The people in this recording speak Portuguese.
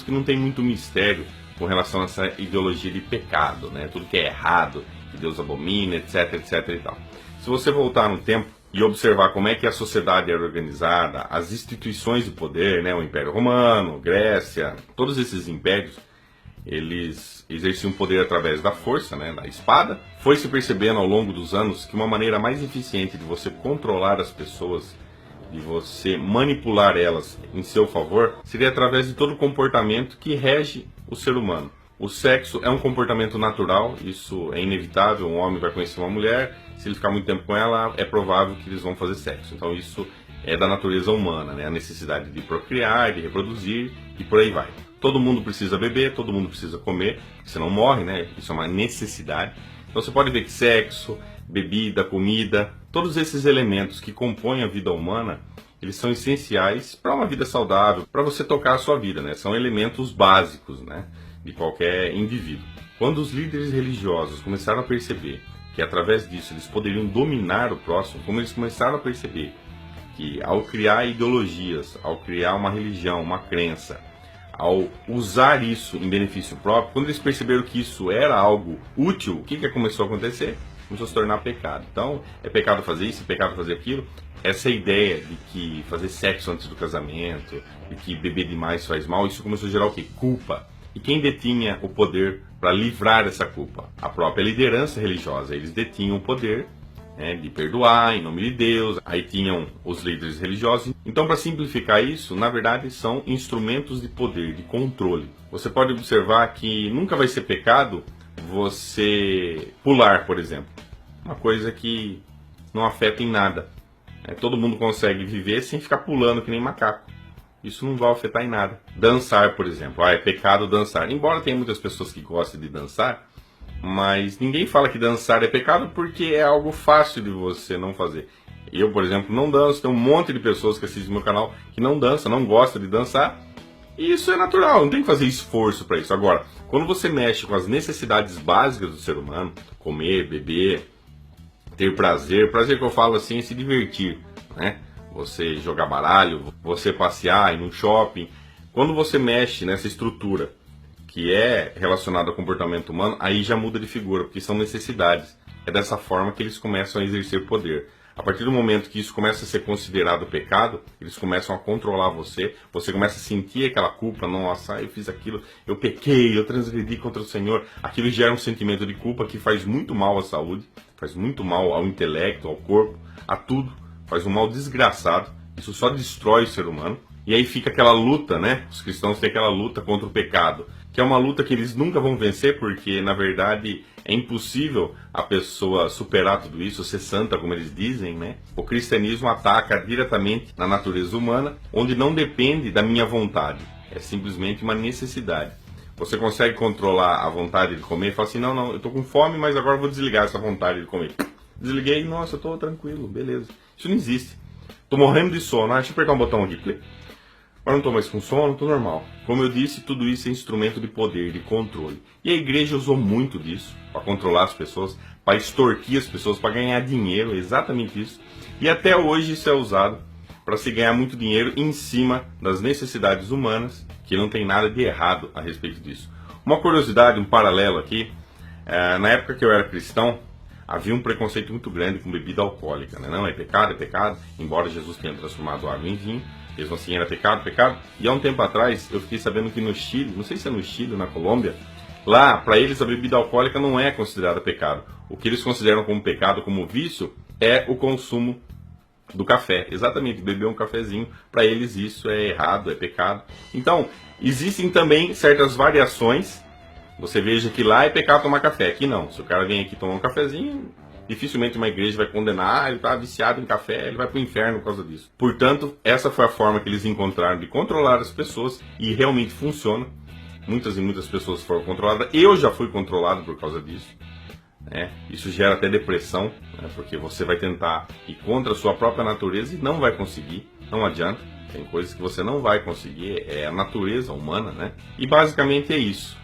Que não tem muito mistério com relação a essa ideologia de pecado, né? Tudo que é errado, que Deus abomina, etc, etc e tal. Se você voltar no tempo e observar como é que a sociedade era organizada, as instituições de poder, né? O Império Romano, Grécia, todos esses impérios, eles exerciam poder através da força, né? Da espada. Foi se percebendo ao longo dos anos que uma maneira mais eficiente de você controlar as pessoas, de você manipular elas em seu favor, seria através de todo o comportamento que rege o ser humano. O sexo é um comportamento natural, isso é inevitável. Um homem vai conhecer uma mulher, se ele ficar muito tempo com ela, é provável que eles vão fazer sexo. Então isso é da natureza humana, né? A necessidade de procriar, de reproduzir e por aí vai. Todo mundo precisa beber, todo mundo precisa comer, senão morre, né? Isso é uma necessidade. Então você pode ver que sexo, bebida, comida, todos esses elementos que compõem a vida humana, eles são essenciais para uma vida saudável, para você tocar a sua vida, né? São elementos básicos, né, de qualquer indivíduo. Quando os líderes religiosos começaram a perceber que através disso eles poderiam dominar o próximo, como eles começaram a perceber que ao criar ideologias, ao criar uma religião, uma crença, ao usar isso em benefício próprio, quando eles perceberam que isso era algo útil, o que começou a acontecer? Começou a se tornar pecado. Então, é pecado fazer isso, é pecado fazer aquilo. Essa ideia de que fazer sexo antes do casamento, de que beber demais faz mal, isso começou a gerar o quê? Culpa. E quem detinha o poder para livrar essa culpa? A própria liderança religiosa. Eles detinham o poder, né, de perdoar em nome de Deus. Aí tinham os líderes religiosos. Então, para simplificar isso, na verdade são instrumentos de poder, de controle. Você pode observar que nunca vai ser pecado você pular, por exemplo. Uma coisa que não afeta em nada. Todo mundo consegue viver sem ficar pulando que nem macaco. Isso não vai afetar em nada. Dançar, por exemplo. É pecado dançar. Embora tenha muitas pessoas que gostem de dançar, mas ninguém fala que dançar é pecado porque é algo fácil de você não fazer. Eu, por exemplo, não danço. Tem um monte de pessoas que assistem meu canal que não dançam, não gostam de dançar. E isso é natural, não tem que fazer esforço para isso. Agora, quando você mexe com as necessidades básicas do ser humano, comer, beber, ter prazer que eu falo assim é se divertir, né? Você jogar baralho, você passear, ir num shopping. Quando você mexe nessa estrutura que é relacionada ao comportamento humano, aí já muda de figura, porque são necessidades. É dessa forma que eles começam a exercer poder. A partir do momento que isso começa a ser considerado pecado, eles começam a controlar você, você começa a sentir aquela culpa, nossa, eu fiz aquilo, eu pequei, eu transgredi contra o Senhor. Aquilo gera um sentimento de culpa que faz muito mal à saúde, faz muito mal ao intelecto, ao corpo, a tudo, faz um mal desgraçado, isso só destrói o ser humano. E aí fica aquela luta, né? Os cristãos têm aquela luta contra o pecado, que é uma luta que eles nunca vão vencer, porque na verdade é impossível a pessoa superar tudo isso, ser santa, como eles dizem, né? O cristianismo ataca diretamente na natureza humana, onde não depende da minha vontade, é simplesmente uma necessidade. Você consegue controlar a vontade de comer e falar assim, não, eu tô com fome, mas agora eu vou desligar essa vontade de comer. Desliguei, nossa, eu tô tranquilo, beleza. Isso não existe. Tô morrendo de sono, deixa eu apertar um botão aqui, clique. Agora não estou mais com sono, estou normal. Como eu disse, tudo isso é instrumento de poder, de controle. E a igreja usou muito disso para controlar as pessoas, para extorquir as pessoas, para ganhar dinheiro, exatamente isso. E até hoje isso é usado para se ganhar muito dinheiro em cima das necessidades humanas, que não tem nada de errado a respeito disso. Uma curiosidade, um paralelo aqui, na época que eu era cristão, havia um preconceito muito grande com bebida alcoólica, né? Não, é pecado, embora Jesus tenha transformado água em vinho. Mesmo assim era pecado. E há um tempo atrás eu fiquei sabendo que no Chile, não sei se é no Chile ou na Colômbia, lá para eles a bebida alcoólica não é considerada pecado. O que eles consideram como pecado, como vício, é o consumo do café. Exatamente, beber um cafezinho, para eles isso é errado, é pecado. Então, existem também certas variações. Você veja que lá é pecado tomar café, aqui não. Se o cara vem aqui tomar um cafezinho, dificilmente uma igreja vai condenar, ele está viciado em café, ele vai para o inferno por causa disso. Portanto, essa foi a forma que eles encontraram de controlar as pessoas e realmente funciona. Muitas e muitas pessoas foram controladas. Eu já fui controlado por causa disso. Isso gera até depressão, né? Porque você vai tentar ir contra a sua própria natureza e não vai conseguir, não adianta. Tem coisas que você não vai conseguir, é a natureza humana, né? E basicamente é isso.